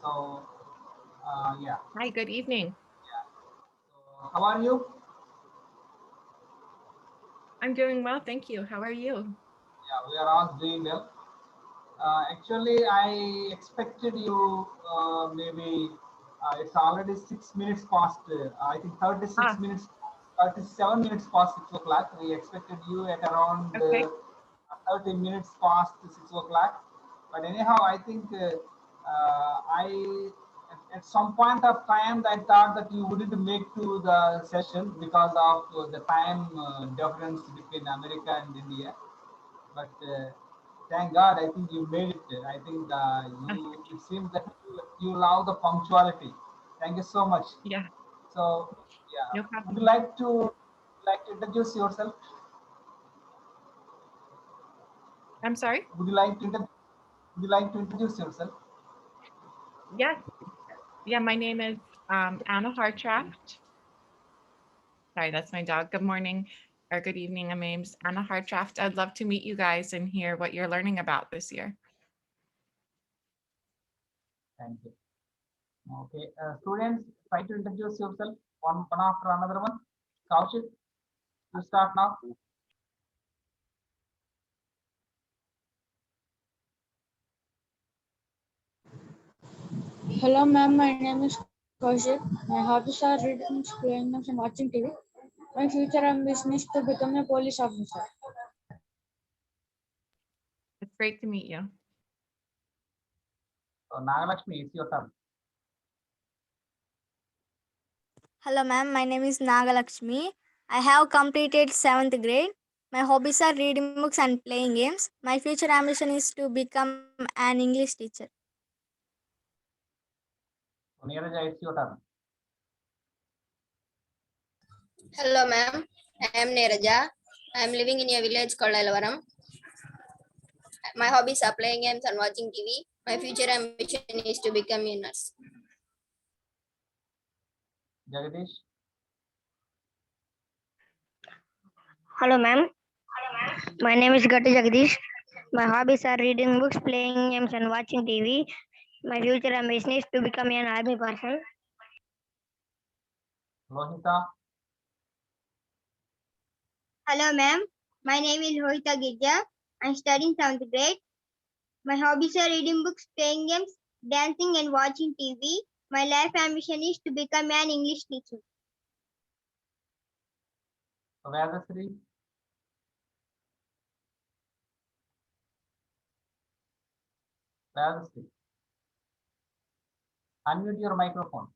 So, yeah. Hi, good evening. So, how are you? I'm doing well, thank you. How are you? Yeah, we are all doing well. Actually, I expected you maybe it's already 6 minutes past. I think 36 Ah, minutes, 37 minutes past 6 o'clock. We expected you at around okay. 30 minutes past 6 o'clock. But anyhow, I think I at some point of time I thought that you wouldn't make to the session because of the time difference between America and India. But thank God, I think you made it. I think Uh, you. It seems that you love the punctuality. Thank you so much. yeah, So, yeah, no would you problem. like to introduce yourself? I'm sorry? Would you like to would you like to introduce yourself? Yes, yeah, my name is Anna Hartraft. Sorry, that's my dog. Good morning or good evening. My name's Anna Hartraft. I'd love to meet you guys and hear what you're learning about this year. Thank you. Okay, students, try to introduce yourself one after another one. Kaushik, you start now. Hello, ma'am. My name is Kaushik. My hobbies are reading, playing games, and watching TV. My future ambition is to become a police officer. It's great to meet you. So, Nagalakshmi, it's your turn. Hello, ma'am. My name is Nagalakshmi. I have completed 7th grade. My hobbies are reading books and playing games. My future ambition is to become an English teacher. So, Neeraja, it's your turn. Hello, ma'am. I am Neeraja. I am living in a village called Alvaram. My hobbies are playing games and watching TV. My future ambition is to become a nurse. Jagadish. Hello, ma'am. My name is Gatti Jagdish. My hobbies are reading books, playing games, and watching TV. My future ambition is to become an army person. Lohita. Hello, ma'am. My name is Rohita Gidja. I'm studying 7th grade. My hobbies are reading books, playing games, dancing, and watching TV. My life ambition is to become an English teacher. Vedasri. Vedasri. Unmute your microphone.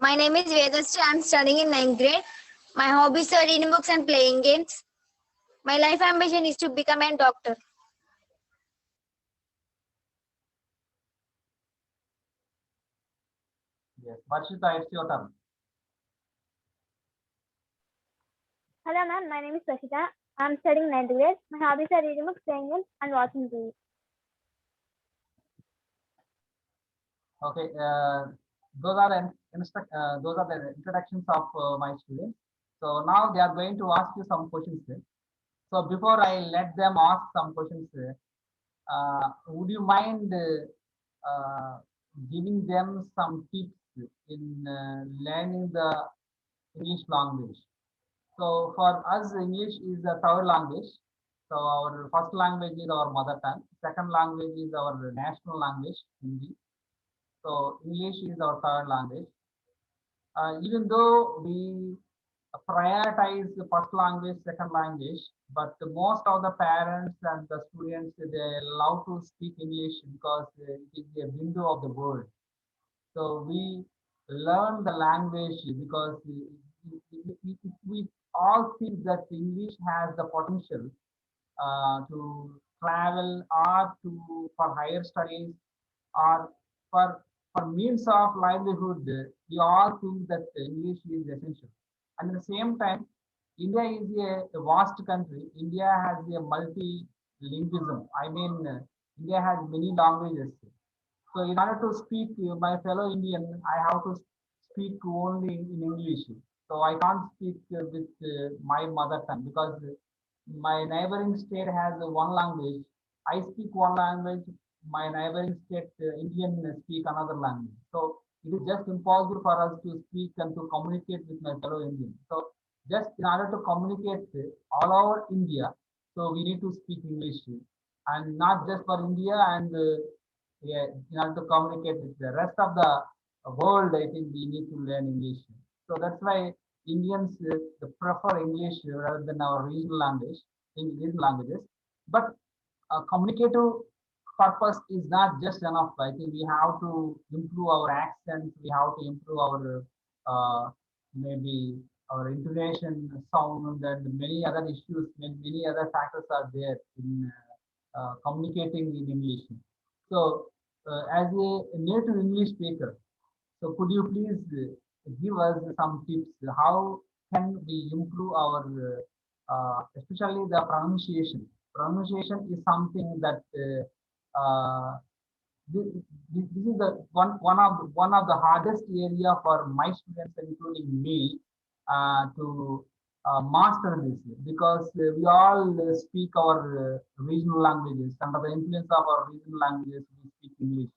My name is Vedasri. I'm studying in 9th grade. My hobbies are reading books and playing games. My life ambition is to become a doctor. Yes. Varshita, it's your turn. Hello, ma'am. My name is Prashita. I'm studying 9th grade. My hobbies are reading books, playing games, and watching TV. Okay. Those are the introductions of my students. So now they are going to ask you some questions. So before I let them ask some questions, would you mind giving them some tips in learning the English language? So for us, English is the third language. So our first language is our mother tongue. Second language is our national language, Hindi. So English is our third language. Even though we prioritize the first language, second language, but most of the parents and the students they love to speak English because it is a window of the world. So we learn the language because we all think that English has the potential to travel or to for higher studies or for means of livelihood. We all think that English is essential. And at the same time, India is a vast country. India has a multilingualism. I mean, India has many languages. So in order to speak my fellow Indian, I have to speak only in English. So I can't speak with my mother tongue because My neighboring state has one language. I speak one language. My neighboring state, Indian, speak another language. So it is just impossible for us to speak and to communicate with my fellow Indians. So just in order to communicate all over India, so we need to speak English, and not just for India, and yeah, in order to communicate with the rest of the world, I think we need to learn English. So that's why Indians prefer English rather than our regional language, in regional languages. But communicative purpose is not just enough. I think we have to improve our accents. We have to improve our maybe our intonation, sound, and many other issues. Many other factors are there in communicating in English. So, as a native English speaker, so could you please give us some tips? How can we improve our, especially the pronunciation? Pronunciation is something that this, this is the one of the hardest area for my students, including me, to master this, because we all speak our regional languages. Under the influence of our regional languages, we speak English,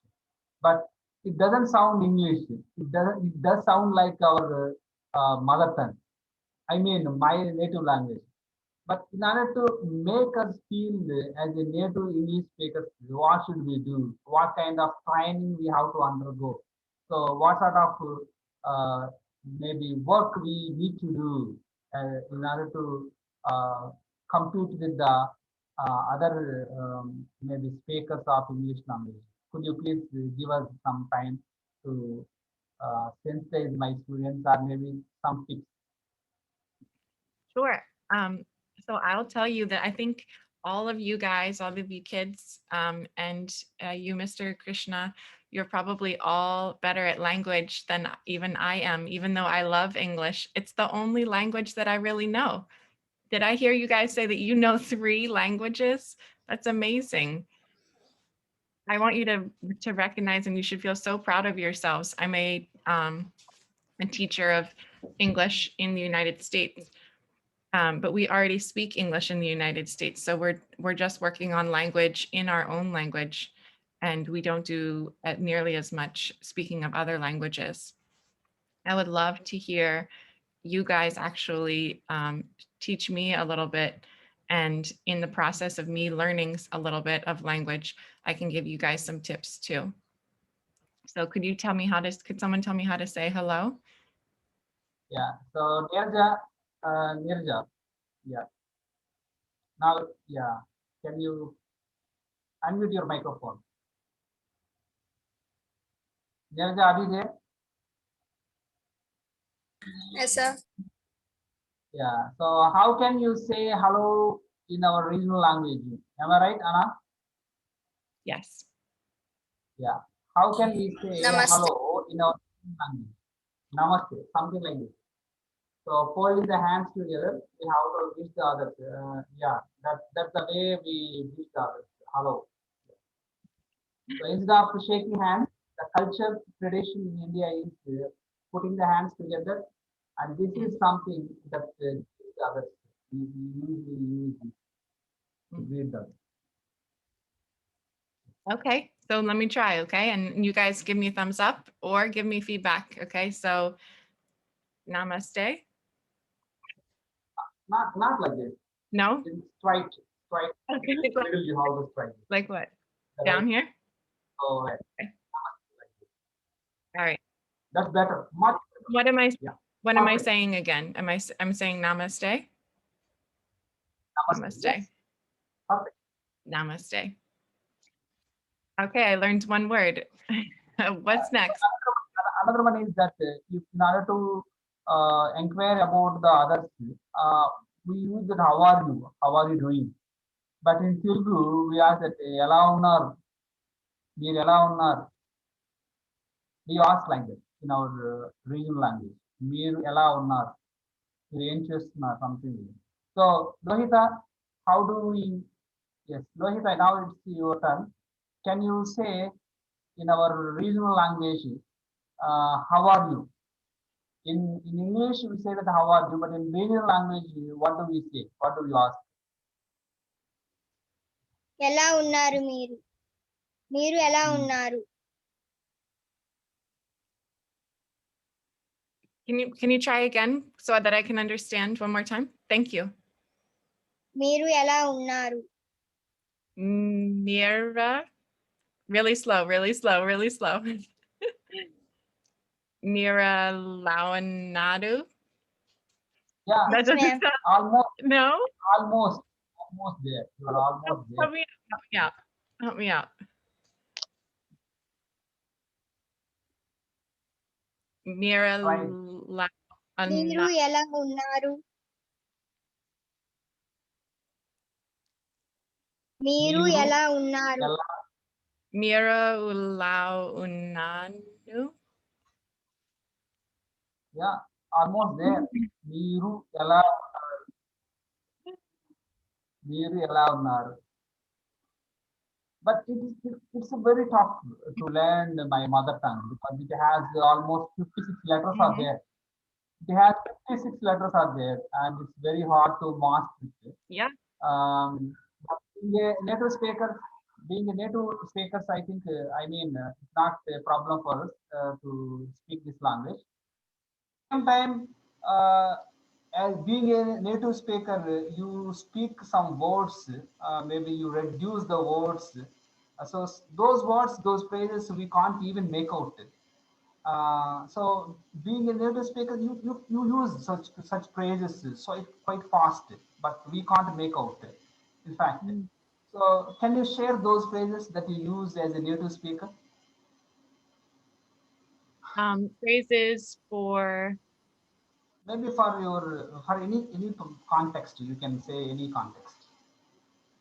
but it doesn't sound English. It doesn't. It does sound like our mother tongue. I mean, my native language. But in order to make us feel as a native English speakers, what should we do? What kind of training we have to undergo? So, what sort of maybe work we need to do in order to compete with the other maybe speakers of English language? Could you please give us some time to sensitize my students, or maybe some tips? Sure. So I'll tell you that I think all of you guys, all of you kids, and you, Mr. Krishna, you're probably all better at language than even I am, even though I love English. It's the only language that I really know. Did I hear you guys say that you know 3 languages? That's amazing. I want you to recognize, and you should feel so proud of yourselves. I'm a teacher of English in the United States. But we already speak English in the United States. So we're just working on language in our own language. And we don't do nearly as much speaking of other languages. I would love to hear you guys actually teach me a little bit. And in the process of me learning a little bit of language, I can give you guys some tips too. So could someone tell me how to say hello? Yeah. So Nirja, yeah. Now, yeah. Can you unmute your microphone? Nirja, are you there? Yes, sir. Yeah. So how can you say hello in our regional language? Am I right, Anna? Yes. Yeah. How can we say Namaste. hello in our regional language? Namaste, something like this. So folding the hands together, we have to wish the others. Yeah, that's the way we wish the others. Hello. So instead of shaking hands, the culture tradition in India is putting the hands together, and this is something that the others we usually use to greet them. Okay, so let me try, okay? And you guys give me a thumbs up or give me feedback, okay? So namaste. Not like this. No? It's straight. Okay. Middle, you have to straight. Like what? Right. Down here? Oh, right. Okay. All right. That's better. Much better. What am I Yeah. what am I Perfect. saying again? I'm saying namaste? Namaste. Yes. Perfect. Namaste. Okay, I learned one word. What's next? Another one is that if in order to inquire about the others, we use that how are you doing? But in Telugu, we ask that ఎలా ఉన్నారు, మీరు ఎలా ఉన్నారు. We ask like that in our regional language. మీరు ఎలా ఉన్నారు, మీరు ఏం చేస్తున్నారు, something. So Lohita, how do we? Yes, Lohita, now it's your turn. Can you say in our regional language, how are you? In English, we say that how are you, but in regional language, what do we say? What do we ask? ఎలా ఉన్నారు మీరు మీరు ఎలా ఉన్నారు Can you try again so that I can understand one more time? Thank you. మీరు ఎలా ఉన్నారు Mira, really slow, really slow, really slow. Mira Launadu. Yeah, That Yes, doesn't ma'am. sound, almost, no? almost there. You are almost there. Help me out. Help me out. Mira Right. మీరు Launadu. ఎలా ఉన్నారు మీరు మీరు ఎలా ఉన్నారు ఎలా Mira Launadu. Yeah, almost there. మీరు ఎలా ఉన్నారు? మీరు ఎలా ఉన్నారు? But it's very tough to learn my mother tongue because it has almost 56 letters are there. It has 56 letters are there, and it's very hard to master it. Yeah. But being a native speaker, I think it's not a problem for us to speak this language. Same time, as being a native speaker, you speak some words, maybe you reduce the words. So those words, those phrases, we can't even make out. So being a native speaker, you use such phrases so it's quite fast, but we can't make out. In fact, so can you share those phrases that you use as a native speaker? Phrases for Maybe for any context, you can say any context.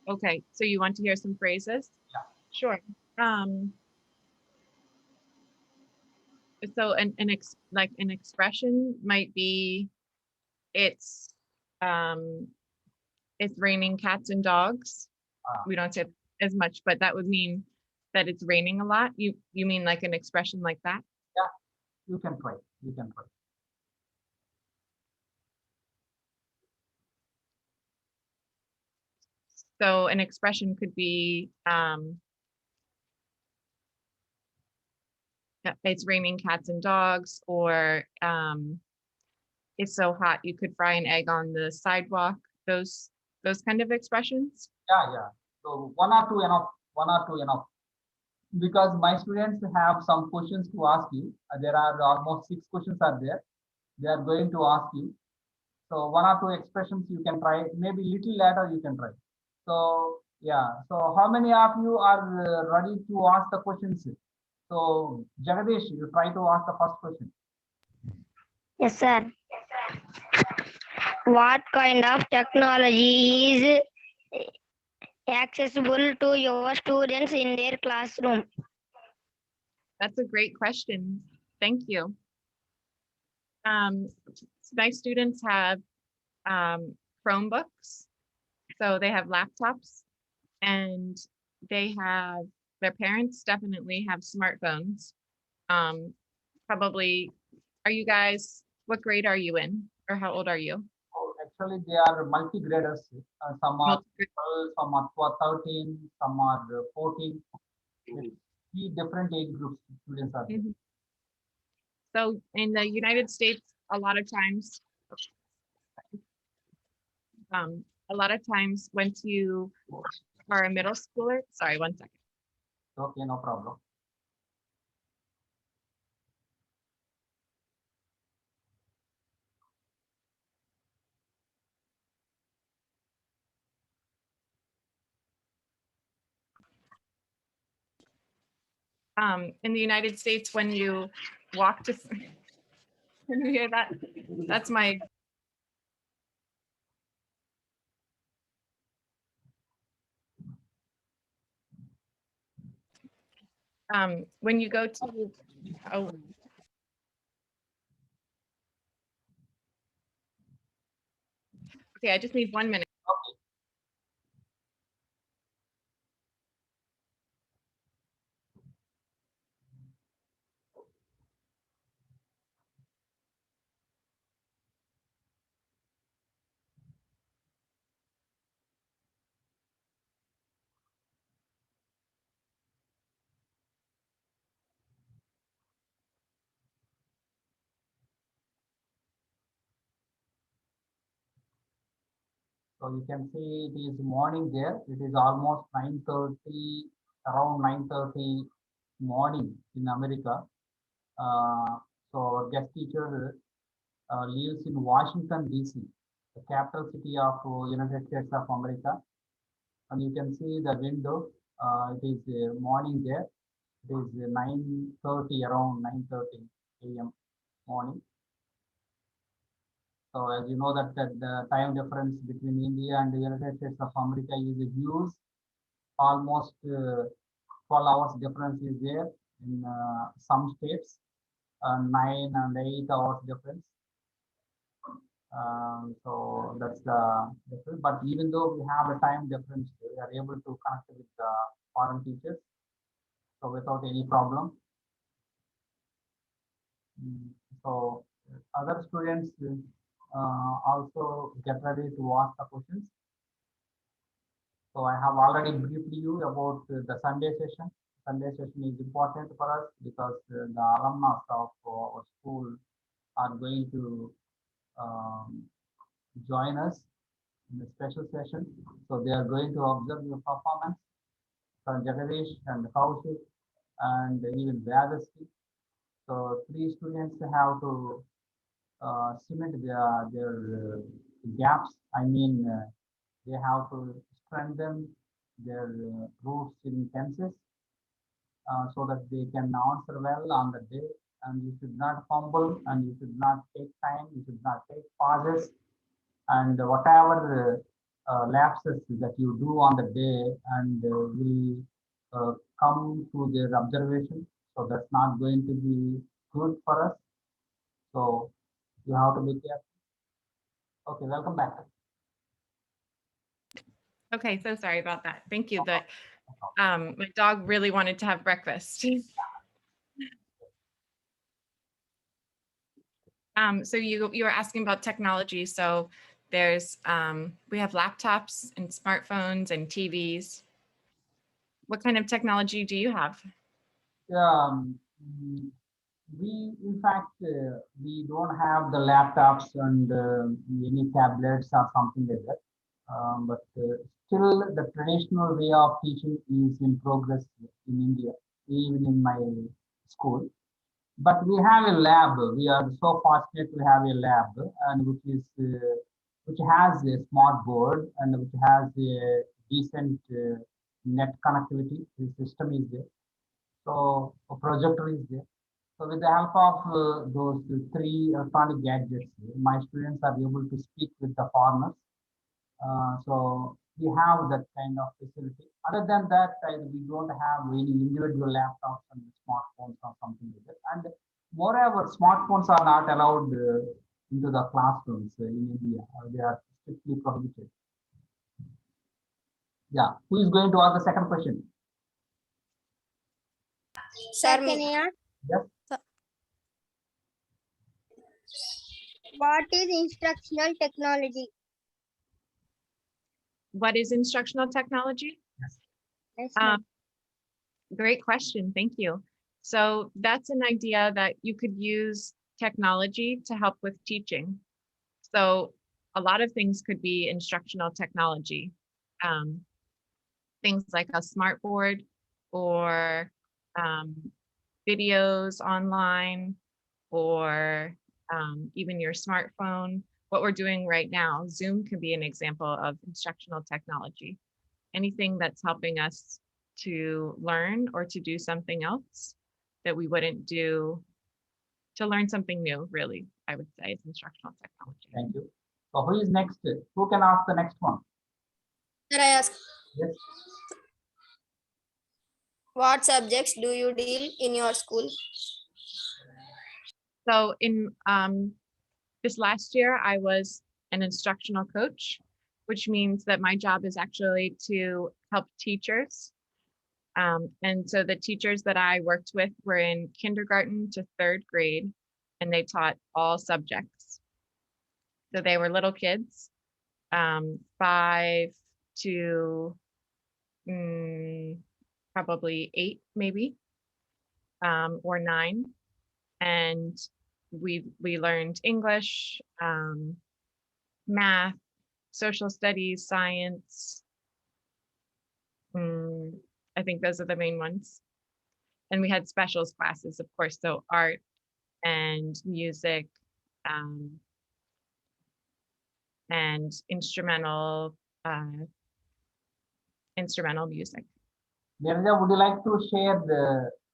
okay. So you want to hear some phrases? Yeah. Sure. So like an expression might be it's raining cats and dogs. We don't say as much, but that would mean that it's raining a lot. You mean like an expression like that? Yeah, you can try. You can try. So an expression could be it's raining cats and dogs, or it's so hot you could fry an egg on the sidewalk. Those kind of expressions. Yeah. So one or two enough. One or two enough. Because my students have some questions to ask you. There are almost 6 questions are there. They are going to ask you. So one or two expressions you can try. Maybe little later you can try. So yeah. So how many of you are ready to ask the questions? So Jagadish, you try to ask the first question. Yes, sir. What kind of technology is accessible to your students in their classroom? That's a great question. Thank you. My students have Chromebooks, so they have laptops, and their parents definitely have smartphones. Probably, are you guys, what grade are you in, or how old are you? Oh, actually, they are multi-graders. Some are 12, some are 13, some are 14. 3 different age groups students are there. So in the United States, a lot of times when you are a middle schooler, sorry, one second. Okay, no problem. In the United States, when you walk to, can you hear that? That's my, when you go to, oh. Okay, I just need 1 minute. Okay. So you can see it is morning there. It is almost 9:30, around 9:30 morning in America. So our guest teacher lives in Washington, D.C., the capital city of United States of America. And you can see the window. It is morning there. It is 9:30, around 9:30 a.m. morning. So as you know that the time difference between India and the United States of America is huge. Almost 12 hours difference is there in some states, 9 and 8 hours difference. So that's the difference. But even though we have a time difference, we are able to connect with the foreign teachers, so without any problem. So other students also get ready to ask the questions. So I have already briefed you about the Sunday session. Sunday session is important for us because the alumni of our school are going to join us in a special session. So they are going to observe your performance from Jagadish and Kaushik and even Vyadasti. So 3 students have to cement their gaps. I mean, they have to strengthen their roots in tenses so that they can answer well on the day. And you should not fumble, and you should not take time, you should not take pauses, and whatever lapses that you do on the day and will come to their observation. So that's not going to be good for us. So you have to be careful. Okay, welcome back. Okay, so sorry about that. Thank you. My dog really wanted to have breakfast. So you were asking about technology. So there's we have laptops and smartphones and TVs. What kind of technology do you have? We, in fact, we don't have the laptops and any tablets or something like that. But still, the traditional way of teaching is in progress in India, even in my school. But we have a lab. We are so fortunate to have a lab, and which has a smart board and which has a decent net connectivity. The system is there. So a projector is there. So with the help of those 3 electronic gadgets, my students are able to speak with the foreigners. So we have that kind of facility. Other than that, we don't have any individual laptops and smartphones or something like that. And moreover, smartphones are not allowed into the classrooms in India. They are strictly prohibited. Yeah. Who is going to ask the second question? Sir, can I ask? Yes. What is instructional technology? What is instructional technology? Yes, ma'am. Great question. Thank you. So that's an idea that you could use technology to help with teaching. So a lot of things could be instructional technology. Things like a smart board or videos online or even your smartphone. What we're doing right now, Zoom can be an example of instructional technology. Anything that's helping us to learn or to do something else that we wouldn't do, to learn something new, really, I would say it's instructional technology. Thank you. So who is next? Who can ask the next one? Sir, I ask, Yes. what subjects do you deal in your school? So in this last year, I was an instructional coach, which means that my job is actually to help teachers. And so the teachers that I worked with were in kindergarten to 3rd grade, and they taught all subjects. So they were little kids, 5 to probably 8, maybe, or 9. And we learned English, math, social studies, science. I think those are the main ones. And we had specials classes, of course, so art and music and instrumental music. Neerja, would you like to share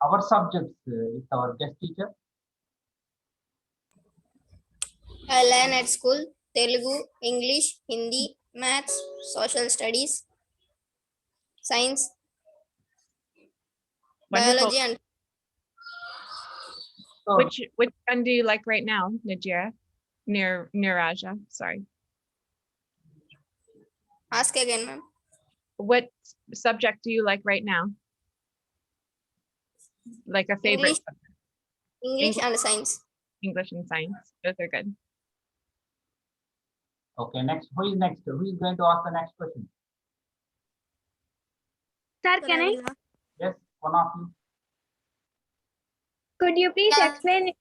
our subjects with our guest teacher? I learn at school Telugu, English, Hindi, Maths, Social Studies, Science, Wonderful. Biology, and So, Which one do you like right now, Najira? Niraja, sorry. ask again, ma'am. What subject do you like right now? Like a favorite English. subject? English and Science. English and science. Those are good. okay, next. Who is next? Who is going to ask the next question? Sir, Sir, can I I? will ask. Yes, one of you. Could you please explain?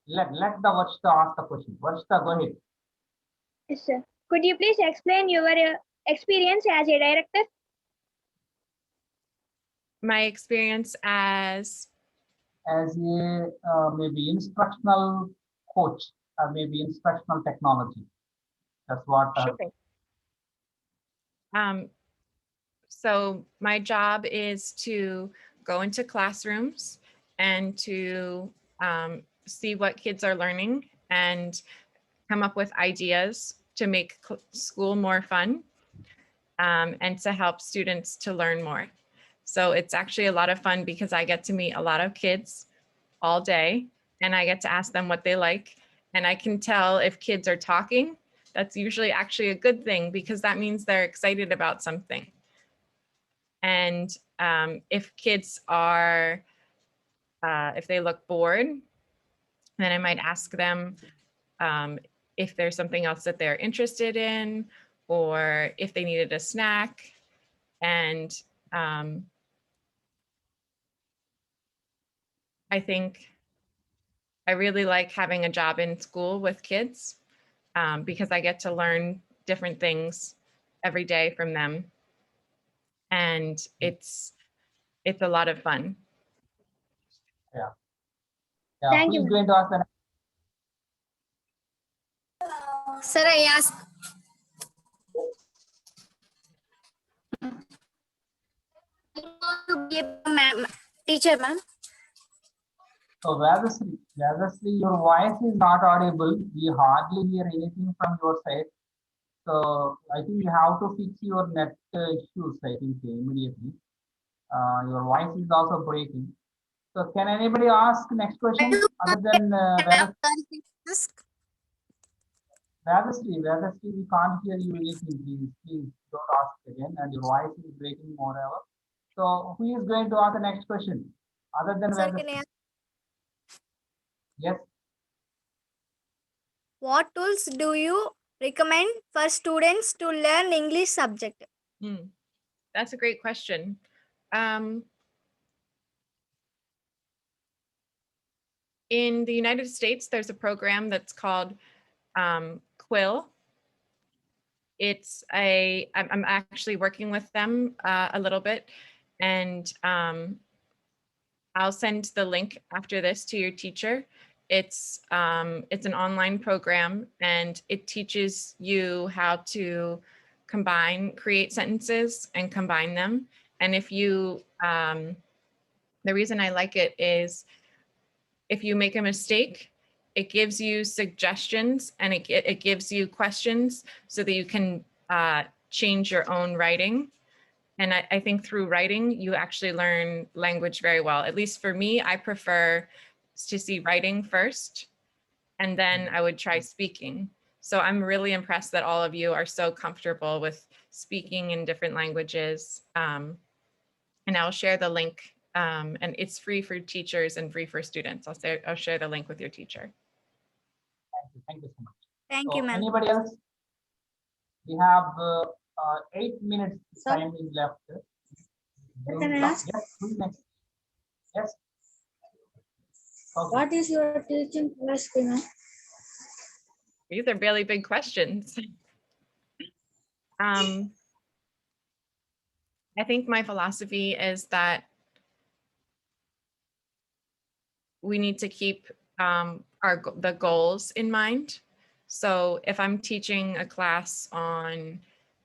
Let the Varshita ask the question. Varshita, go ahead. Yes, sir. Could you please explain your experience as a director? My experience as As a maybe instructional coach or maybe instructional technology. That's what. sure. So my job is to go into classrooms and to see what kids are learning and come up with ideas to make school more fun and to help students to learn more. So it's actually a lot of fun because I get to meet a lot of kids all day and I get to ask them what they like. And I can tell if kids are talking, that's usually actually a good thing because that means they're excited about something. And if kids are, if they look bored, then I might ask them if there's something else that they're interested in or if they needed a snack. And I think I really like having a job in school with kids because I get to learn different things every day from them. And it's a lot of fun. Yeah. Thank Who you, is ma'am. going to ask the next? Sir, I ask. I want to be a teacher, ma'am. So Vedasri, your voice is not audible. We hardly hear anything from your side. So I think you have to fix your net issues, I think, immediately. Your voice is also breaking. So can anybody ask next question other than Vedasri, we can't hear you anything. Please don't ask again. And your voice is breaking moreover. So who is going to ask the next question other than Sir, can I Vedasri? ask? Yes. What tools do you recommend for students to learn English subject? That's a great question. In the United States, there's a program that's called Quill. I'm actually working with them a little bit, and I'll send the link after this to your teacher. It's an online program and it teaches you how to create sentences and combine them. And if you, the reason I like it is if you make a mistake, it gives you suggestions and it gives you questions so that you can change your own writing. And I think through writing, you actually learn language very well. At least for me, I prefer to see writing first, and then I would try speaking. So I'm really impressed that all of you are so comfortable with speaking in different languages. And I'll share the link, and it's free for teachers and free for students. I'll share the link with your teacher. Thank you so much. Thank So you, ma'am. anybody else? We have 8 minutes Sir? time is left. Can I ask? Yes, who's next? Yes. Okay. What is your teaching philosophy, ma'am? These are really big questions. I think my philosophy is that we need to keep the goals in mind. So if I'm teaching a class on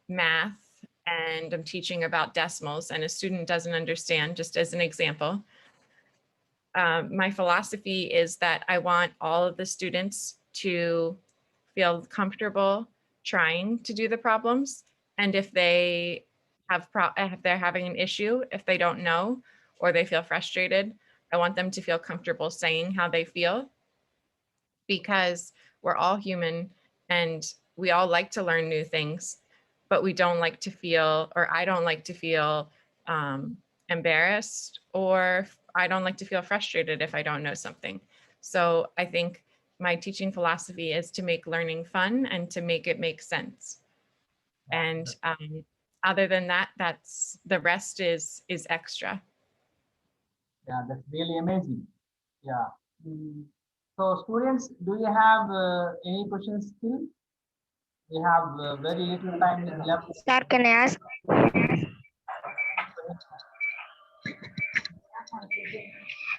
math and I'm teaching about decimals and a student doesn't understand, just as an example, my philosophy is that I want all of the students to feel comfortable trying to do the problems. And if they if they're having an issue, if they don't know, or they feel frustrated, I want them to feel comfortable saying how they feel, because we're all human and we all like to learn new things, but we don't like to feel, or I don't like to feel embarrassed, or I don't like to feel frustrated if I don't know something. So I think my teaching philosophy is to make learning fun and to make it make sense. And other than that, that's the rest is extra. Yeah, that's really amazing. Yeah. So students, do you have any questions still? We have very little time is left. Sir, can I ask?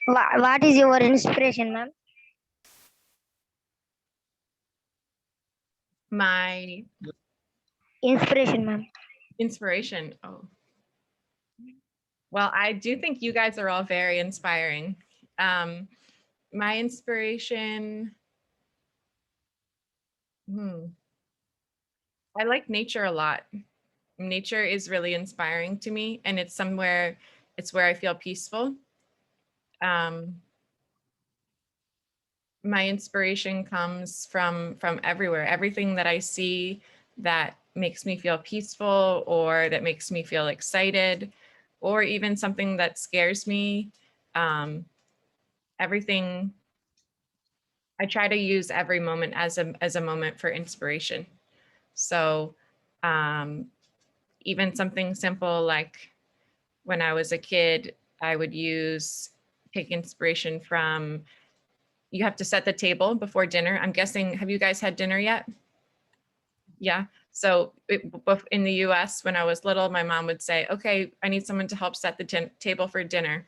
What is your inspiration, ma'am? My Inspiration, ma'am. inspiration. Oh. Well, I do think you guys are all very inspiring. My inspiration, I like nature a lot. Nature is really inspiring to me, and it's where I feel peaceful. My inspiration comes from everywhere. Everything that I see that makes me feel peaceful, or that makes me feel excited, or even something that scares me. Everything, I try to use every moment as a moment for inspiration. So even something simple like when I was a kid, I would take inspiration from, you have to set the table before dinner. I'm guessing, have you guys had dinner yet? Yeah. So in the US, when I was little, my mom would say, okay, I need someone to help set the table for dinner.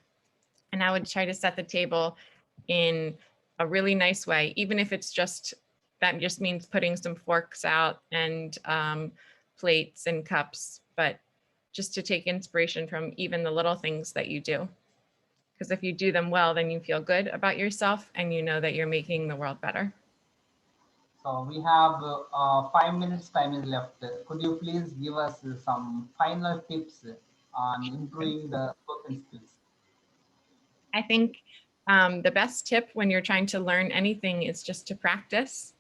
And I would try to set the table in a really nice way, even if it's that just means putting some forks out and plates and cups, but just to take inspiration from even the little things that you do. Because if you do them well, then you feel good about yourself and you know that you're making the world better. So we have 5 minutes time is left. Could you please give us some final tips on improving the spoken skills? I think the best tip when you're trying to learn anything is just to practice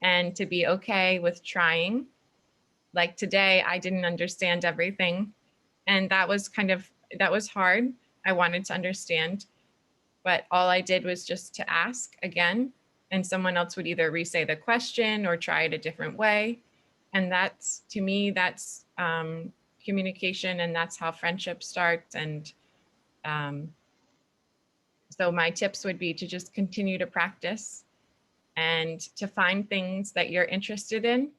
and to be okay with trying. Like today, I didn't understand everything, and that was hard. I wanted to understand, but all I did was just to ask again, and someone else would either re-say the question or try it a different way. And that's, to me, that's communication, and that's how friendship starts. And so my tips would be to just continue to practice and to find things that you're interested in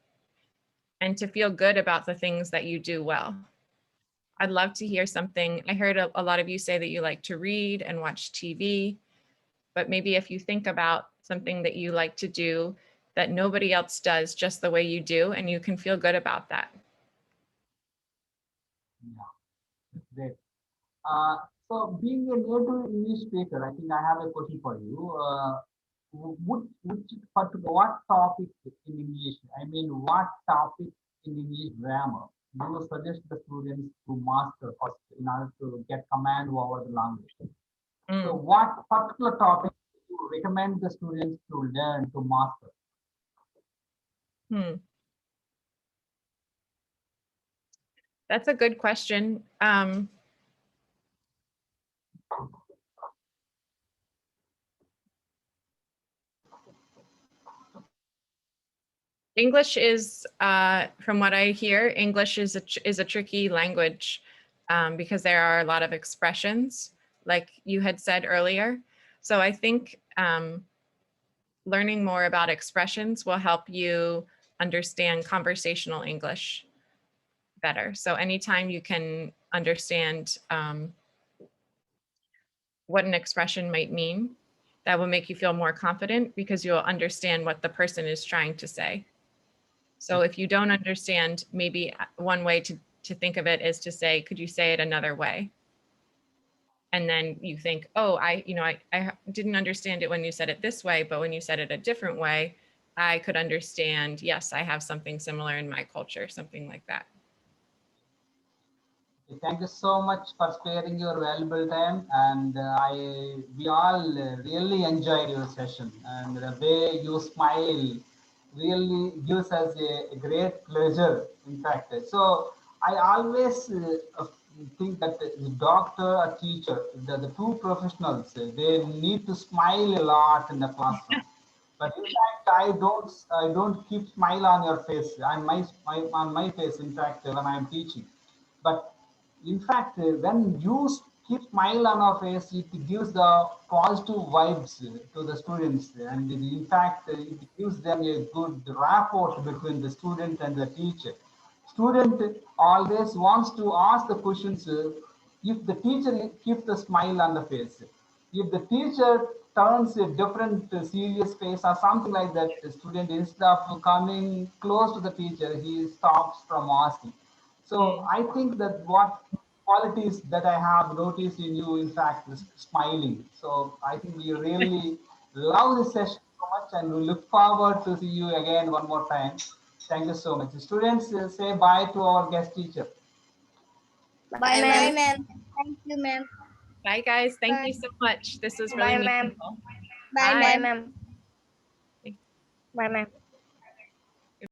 and to feel good about the things that you do well. I'd love to hear something. I heard a lot of you say that you like to read and watch TV, but maybe if you think about something that you like to do that nobody else does just the way you do, and you can feel good about that. Yeah, great. So being a native English speaker, I think I have a question for you. What topic in English, I mean, what topic in English grammar do you suggest the students to master first in order to get command over the language? So what particular topic do you recommend the students to learn to master? That's a good question. English is, from what I hear, English is a tricky language because there are a lot of expressions, like you had said earlier. So I think learning more about expressions will help you understand conversational English better. So anytime you can understand what an expression might mean, that will make you feel more confident because you'll understand what the person is trying to say. So if you don't understand, maybe one way to think of it is to say, could you say it another way? And then you think, oh, I didn't understand it when you said it this way, but when you said it a different way, I could understand, yes, I have something similar in my culture, something like that. Thank you so much for sparing your valuable time, and we all really enjoyed your session, and the way you smile really gives us a great pleasure, in fact. So I always think that the doctor or teacher, the two professionals, they need to smile a lot in the classroom. But in fact, I don't keep smile on your face, on my face, in fact, when I'm teaching. But in fact, when you keep smile on our face, it gives the positive vibes to the students, and in fact, it gives them a good rapport between the student and the teacher. Student always wants to ask the questions if the teacher keeps the smile on the face. If the teacher turns a different serious face or something like that, the student, instead of coming close to the teacher, he stops from asking. So I think that what qualities that I have noticed in you, in fact, is smiling. So I think we really love this session so much, and we look forward to see you again one more time. Thank you so much. Students, say bye to our guest teacher. Bye, Bye, ma'am. ma'am. Thank you, ma'am. Bye, guys. Thank Bye. you so much. This was really Bye, ma'am. meaningful. Bye, Bye, ma'am. ma'am. Bye, ma'am.